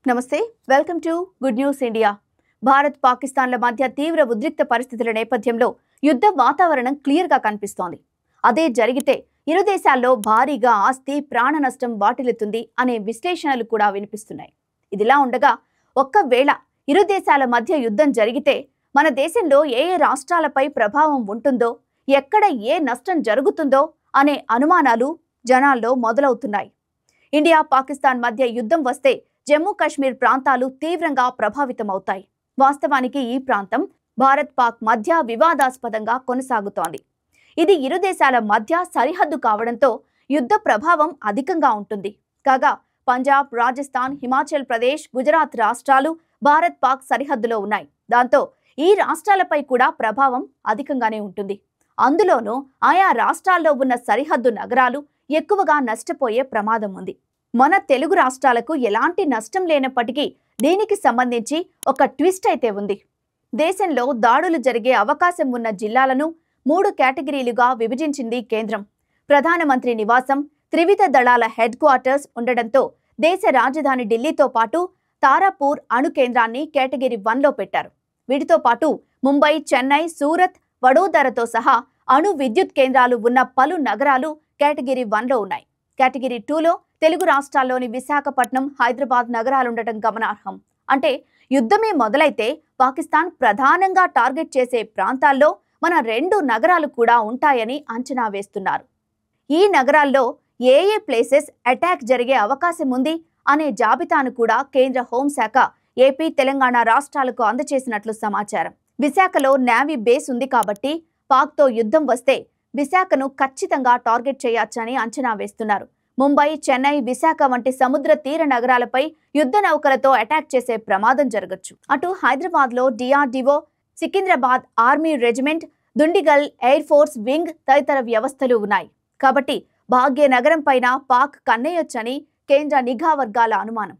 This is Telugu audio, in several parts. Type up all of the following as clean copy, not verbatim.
నమస్తే welcome to good news India. Bharat పాకిస్తాన్ల మధ్య తీవ్ర ఉద్రిక్త పరిస్థితుల నేపథ్యంలో యుద్ధ వాతావరణం క్లియర్ గా కనిపిస్తోంది. అదే జరిగితే ఇరు దేశాల్లో భారీగా ఆస్తి ప్రాణ నష్టం వాటిల్లుతుంది అనే విశ్లేషణలు కూడా వినిపిస్తున్నాయి. ఇదిలా ఉండగా ఒక్కవేళ ఇరు దేశాల మధ్య యుద్ధం జరిగితే మన దేశంలో ఏ రాష్ట్రాలపై ప్రభావం ఉంటుందో, ఎక్కడ ఏ నష్టం జరుగుతుందో అనే అనుమానాలు జనాల్లో మొదలవుతున్నాయి. ఇండియా పాకిస్తాన్ మధ్య యుద్ధం వస్తే జమ్మూ కాశ్మీర్ ప్రాంతాలు తీవ్రంగా ప్రభావితమవుతాయి. వాస్తవానికి ఈ ప్రాంతం భారత్ పాక్ మధ్య వివాదాస్పదంగా కొనసాగుతోంది. ఇది ఇరు దేశాల మధ్య సరిహద్దు కావడంతో యుద్ధ ప్రభావం అధికంగా ఉంటుంది. కాగా పంజాబ్, రాజస్థాన్, హిమాచల్ ప్రదేశ్, గుజరాత్ రాష్ట్రాలు భారత్ పాక్ సరిహద్దులో ఉన్నాయి. దాంతో ఈ రాష్ట్రాలపై కూడా ప్రభావం అధికంగానే ఉంటుంది. అందులోనూ ఆయా రాష్ట్రాల్లో ఉన్న సరిహద్దు నగరాలు ఎక్కువగా నష్టపోయే ప్రమాదం ఉంది. మన తెలుగు రాష్ట్రాలకు ఎలాంటి నష్టం లేనప్పటికీ దీనికి సంబంధించి ఒక ట్విస్ట్ అయితే ఉంది. దేశంలో దాడులు జరిగే అవకాశం ఉన్న జిల్లాలను 3 కేటగిరీలుగా విభజించింది కేంద్రం. ప్రధానమంత్రి నివాసం, త్రివిధ దళాల హెడ్ క్వార్టర్స్ ఉండడంతో దేశ రాజధాని ఢిల్లీతో పాటు తారాపూర్ అణు కేంద్రాన్ని కేటగిరీ 1లో పెట్టారు. వీటితో పాటు ముంబై, చెన్నై, సూరత్, వడోదరతో సహా అణు విద్యుత్ కేంద్రాలు ఉన్న పలు నగరాలు కేటగిరీ 1లో ఉన్నాయి. కేటగిరీ 2లో తెలుగు రాష్ట్రాల్లోని విశాఖపట్నం, హైదరాబాద్ నగరాలుండటం గమనార్హం. అంటే యుద్ధమే మొదలైతే పాకిస్తాన్ ప్రధానంగా టార్గెట్ చేసే ప్రాంతాల్లో మన 2 నగరాలు కూడా ఉంటాయని అంచనా వేస్తున్నారు. ఈ నగరాల్లో ఏ ప్లేసెస్ అటాక్ జరిగే అవకాశం ఉంది అనే జాబితాను కూడా కేంద్ర హోంశాఖ ఏపీ, తెలంగాణ రాష్ట్రాలకు అందజేసినట్లు సమాచారం. విశాఖలో నేవీ బేస్ ఉంది కాబట్టి పాక్తో యుద్ధం వస్తే విశాఖను ఖచ్చితంగా టార్గెట్ చేయొచ్చని అంచనా వేస్తున్నారు. ముంబై, చెన్నై, విశాఖ వంటి సముద్ర తీర నగరాలపై యుద్ధ నౌకలతో అటాక్ చేసే ప్రమాదం జరగచ్చు. అటు హైదరాబాద్లో DRDO, Secunderabad army regiment, Dundigal air force wing తదితర వ్యవస్థలు ఉన్నాయి. కాబట్టి భాగ్యనగరం పైన పాక్ కన్నేయొచ్చని కేంద్ర నిఘా వర్గాల అనుమానం.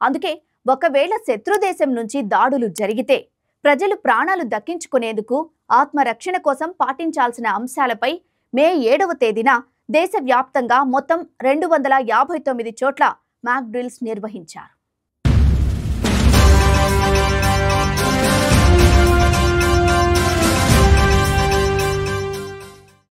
అందుకే ఒకవేళ శత్రుదేశం నుంచి దాడులు జరిగితే ప్రజలు ప్రాణాలు దక్కించుకునేందుకు ఆత్మరక్షణ కోసం పాటించాల్సిన అంశాలపై మే 7వ తేదీన దేశవ్యాప్తంగా మొత్తం 259 చోట్ల మాక్ డ్రిల్స్ నిర్వహించారు.